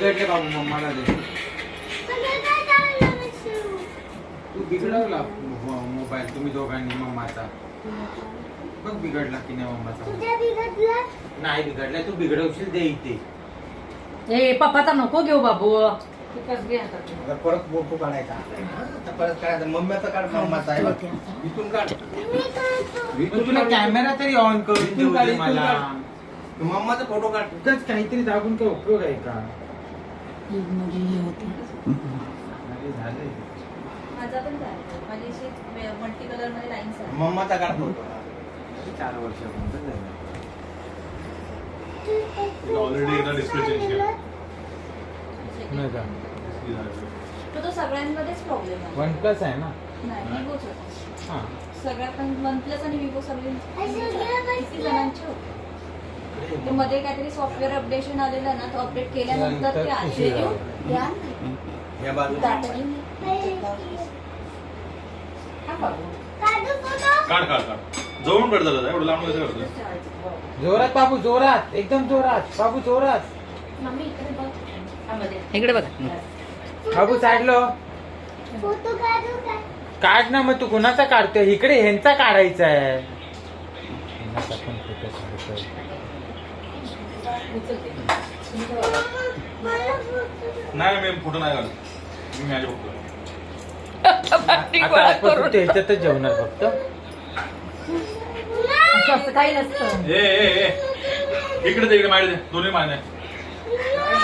बिघडले बाबू मम्माला दे. तू बिघडवला मोबाईल तुम्ही दोघांनी मम्माचा. बघ बिघडला की नाही मम्माचा. नाही बिघडला तू बिघडवशील दे इथे. ए पप्पाचा नको घेऊ बाबू. परत फोटो काढायचा. परत काढायचा मम्मीचा काढ मम्माचा आहे. इथून काढ. तुला कॅमेरा तरी ऑन करून देऊ दे मला. मम्माचा फोटो काढ. उगाच काहीतरी दाबून काय उपयोग आहे का? झाले माझा पण झाला. माझी अशी मल्टी कलर मध्ये लाईन्स आहेत. मम्माचा काढ फोटो. 4 वर्षापर्यंत झालं. ऑलरेडी एकदा डिस्प्ले चेंज केला. नाही का? तो सगळ्यांमध्येच प्रॉब्लेम आहे. OnePlus आहे ना? नाही विवोच होता. हा. सगळ्यात OnePlus आणि विवो सगळे किती जणांचे होते. ते मध्ये काहीतरी सॉफ्टवेअर अपडेशन आलेलं ना, तो अपडेट केल्यानंतर ते आले. या बाजूला काढ काढ काढ. जवळून काढ झालं एवढं लांब कसं करतोय. जोरात बाबू, जोरात, एकदम जोरात बाबू, जोरात. इकडे बघा. बाबू साडलो काढ ना. मग तू कुणाचा काढतोय? इकडे ह्यांचा काढायचा आहे. नाही मी फोटो नाही काढत. मी मॅच बघतो. आता आपण तू ह्याच्यातच जेवणार फक्त. असं काही नसतं. ए इकडे दे, इकडे माहिती दे. दोन्ही मान्य.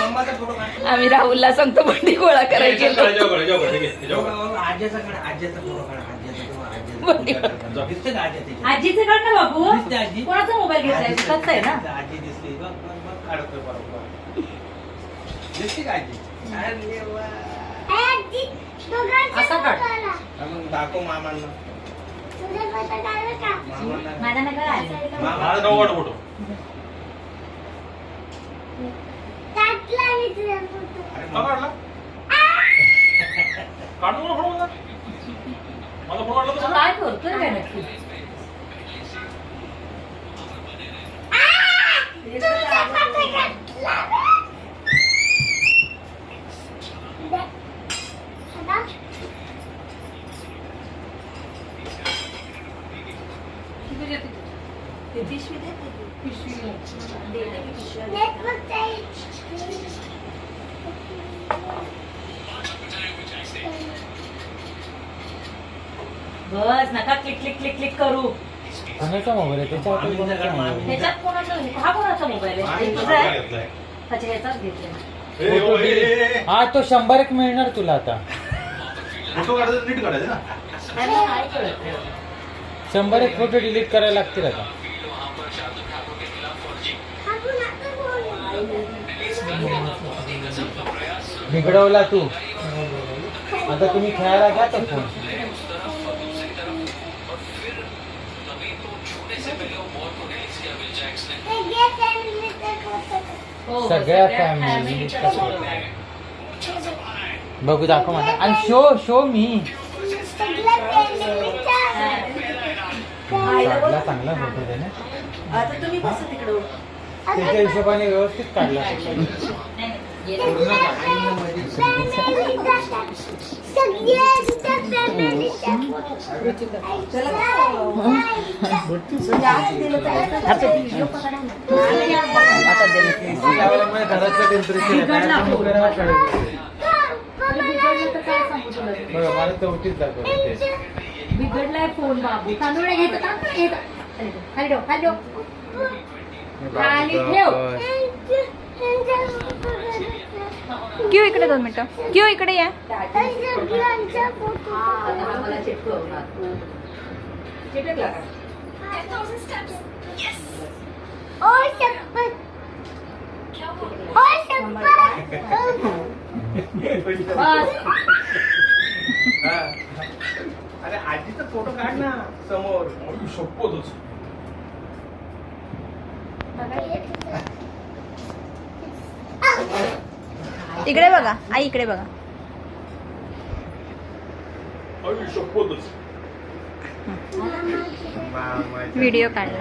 मम्माचा फोटो काढ. आम्ही राहुलला सांगतो बंडी गोळा करायची. आज्याचा फोटो काढ. आज्याचा फोटो काढ. दिसते का आज्या त्याच्यात? आजीचे काढ ना बाबू. दिसते आजी? कोणाचा मोबाईल घेतलाय? स्वतःचा आहे ना. आजी दिसली. बघ बघ बघ काढतोय बरोबर. दिसते का आजी? अरे वा. असा काढ. मग दाखव मामांना. माझा नका आले. माझा नको काढ फोटो. का काढला? काढू नको फोटो माझा. माझा फोटो काढला तर काय करतोय काय नक्की? पिशवी दे. पिशवी बस नका क्लिक क्लिक क्लिक क्लिक करू. कोणाचा मोबाईल आहे? ह्याच्यात कोणाचा? हा कोणाचा मोबाईल आहे? तुझा आहे? अच्छा ह्याचाच घेतलाय. हा तो 100 मिळणार तुला आता. फोटो काढायचं नीट काढायचं ना. काय कळत नाही. 100 फोटो डिलीट करायला लागतील आता. बिघडवला तू. आता तुम्ही खेळायला घ्या तो फोन. सगळ्या फॅमिली बघू दाखव मला. आणि शो मी काढला चांगला फोटो त्याने. आता तुम्ही कसं तिकडं त्याच्या हिशोबाने व्यवस्थित काढला. मला 34 दाखवते. बिघडलाय फोन बाबू. तांदूळ घेत हॅलो हॅलो खाली ठेव. क्यों इकडे 2 मिनिटं. क्यों इकडे या. मला चिटकवणार. चिटकला का? अरे आजीचा फोटो काढ ना समोर. शपथच. इकडे बघा आई, इकडे बघा. शपथच. व्हिडिओ काढला.